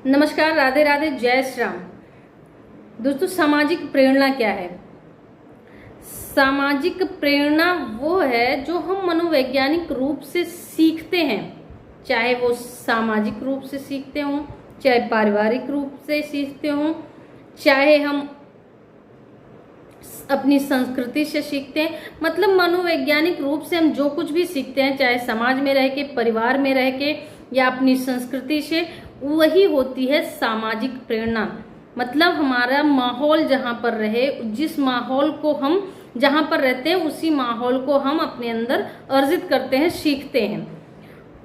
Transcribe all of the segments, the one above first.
नमस्कार, राधे राधे, जय श्री राम। दोस्तों, सामाजिक प्रेरणा क्या है? सामाजिक प्रेरणा वो है जो हम मनोवैज्ञानिक रूप से सीखते हैं, चाहे वो सामाजिक रूप से सीखते हों, चाहे पारिवारिक रूप से सीखते हों, चाहे हम अपनी संस्कृति से सीखते हैं। मतलब मनोवैज्ञानिक रूप से हम जो कुछ भी सीखते हैं, चाहे समाज में रह के, परिवार में रह के या अपनी संस्कृति से, वही होती है सामाजिक प्रेरणा। मतलब हमारा माहौल जहाँ पर रहे, जिस माहौल को हम जहाँ पर रहते हैं, उसी माहौल को हम अपने अंदर अर्जित करते हैं, सीखते हैं,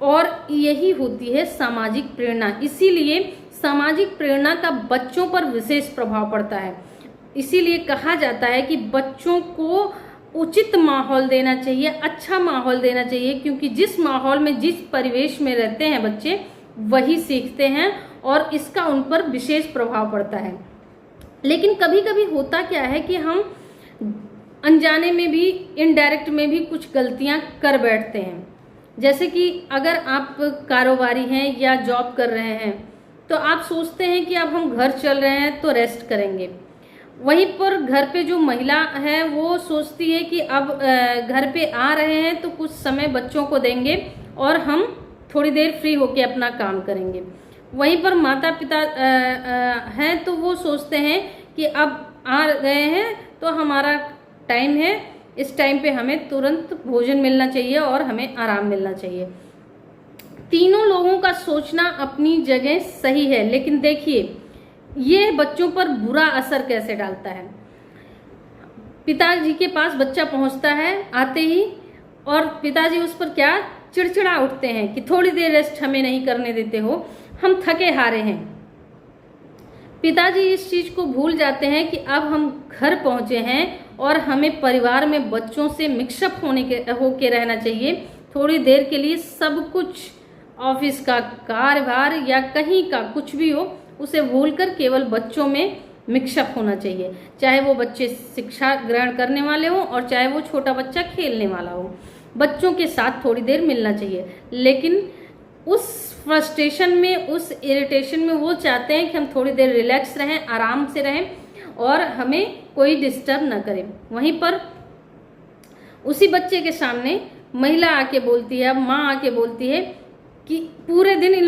और यही होती है सामाजिक प्रेरणा। इसीलिए सामाजिक प्रेरणा का बच्चों पर विशेष प्रभाव पड़ता है। इसीलिए कहा जाता है कि बच्चों को उचित माहौल देना चाहिए, अच्छा माहौल देना चाहिए, क्योंकि जिस माहौल में, जिस परिवेश में रहते हैं बच्चे, वही सीखते हैं और इसका उन पर विशेष प्रभाव पड़ता है। लेकिन कभी कभी होता क्या है कि हम अनजाने में भी, इनडायरेक्ट में भी कुछ गलतियां कर बैठते हैं। जैसे कि अगर आप कारोबारी हैं या जॉब कर रहे हैं, तो आप सोचते हैं कि अब हम घर चल रहे हैं तो रेस्ट करेंगे। वहीं पर घर पे जो महिला है वो सोचती है कि अब घर पे आ रहे हैं तो कुछ समय बच्चों को देंगे और हम थोड़ी देर फ्री होके अपना काम करेंगे। वहीं पर माता पिता हैं तो वो सोचते हैं कि अब आ गए हैं तो हमारा टाइम है, इस टाइम पे हमें तुरंत भोजन मिलना चाहिए और हमें आराम मिलना चाहिए। तीनों लोगों का सोचना अपनी जगह सही है, लेकिन देखिए ये बच्चों पर बुरा असर कैसे डालता है। पिताजी के पास बच्चा पहुंचता है आते ही, और पिताजी उस पर क्या चिड़चिड़ा उठते हैं कि थोड़ी देर रेस्ट हमें नहीं करने देते हो, हम थके हारे हैं। पिताजी इस चीज को भूल जाते हैं कि अब हम घर पहुंचे हैं और हमें परिवार में बच्चों से मिक्सअप होके रहना चाहिए। थोड़ी देर के लिए सब कुछ, ऑफिस का कार्यभार या कहीं का कुछ भी हो, उसे भूलकर केवल बच्चों में मिक्सअप होना चाहिए। चाहे वो बच्चे शिक्षा ग्रहण करने वाले हों और चाहे वो छोटा बच्चा खेलने वाला हो, बच्चों के साथ थोड़ी देर मिलना चाहिए। लेकिन उस फ्रस्ट्रेशन में, उस इरिटेशन में वो चाहते हैं कि हम थोड़ी देर रिलैक्स रहें, आराम से रहें और हमें कोई डिस्टर्ब ना करे। वहीं पर उसी बच्चे के सामने महिला आके बोलती है, माँ आके बोलती है कि पूरे दिन इन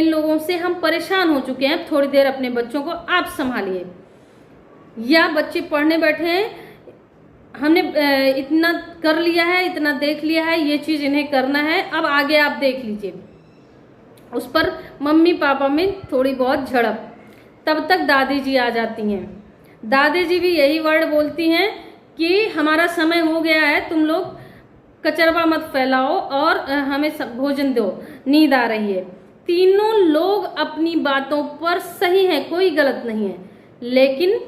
लोगों से हम परेशान हो चुके हैं, थोड़ी देर अपने बच्चों को आप संभालिए। या बच्चे पढ़ने बैठे हैं, हमने इतना कर लिया है, इतना देख लिया है, ये चीज़ इन्हें करना है, अब आगे आप देख लीजिए। उस पर मम्मी पापा में थोड़ी बहुत झड़प, तब तक दादी जी आ जाती हैं। दादी जी भी यही वर्ड बोलती हैं कि हमारा समय हो गया है, तुम लोग कचरवा मत फैलाओ और हमें भोजन दो, नींद आ रही है। तीनों लोग अपनी बातों पर सही हैं, कोई गलत नहीं है, लेकिन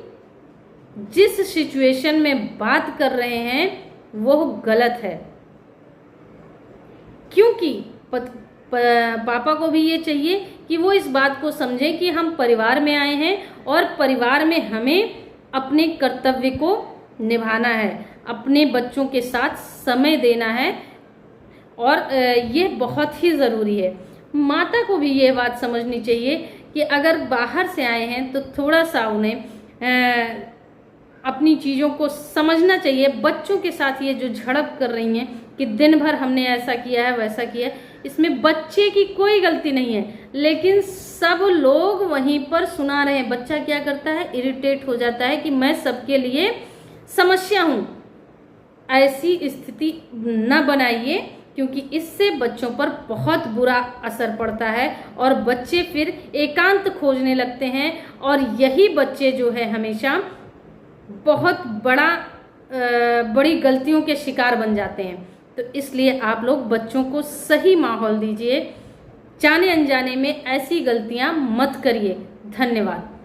जिस सिचुएशन में बात कर रहे हैं वो गलत है। क्योंकि पापा को भी ये चाहिए कि वो इस बात को समझें कि हम परिवार में आए हैं और परिवार में हमें अपने कर्तव्य को निभाना है, अपने बच्चों के साथ समय देना है, और ये बहुत ही ज़रूरी है। माता को भी ये बात समझनी चाहिए कि अगर बाहर से आए हैं तो थोड़ा सा उन्हें अपनी चीज़ों को समझना चाहिए। बच्चों के साथ ये जो झड़प कर रही हैं कि दिन भर हमने ऐसा किया है, वैसा किया है, इसमें बच्चे की कोई गलती नहीं है, लेकिन सब लोग वहीं पर सुना रहे हैं। बच्चा क्या करता है, इरिटेट हो जाता है कि मैं सबके लिए समस्या हूँ। ऐसी स्थिति न बनाइए, क्योंकि इससे बच्चों पर बहुत बुरा असर पड़ता है और बच्चे फिर एकांत खोजने लगते हैं, और यही बच्चे जो है हमेशा बहुत बड़ी गलतियों के शिकार बन जाते हैं। तो इसलिए आप लोग बच्चों को सही माहौल दीजिए, जाने अनजाने में ऐसी गलतियां मत करिए। धन्यवाद।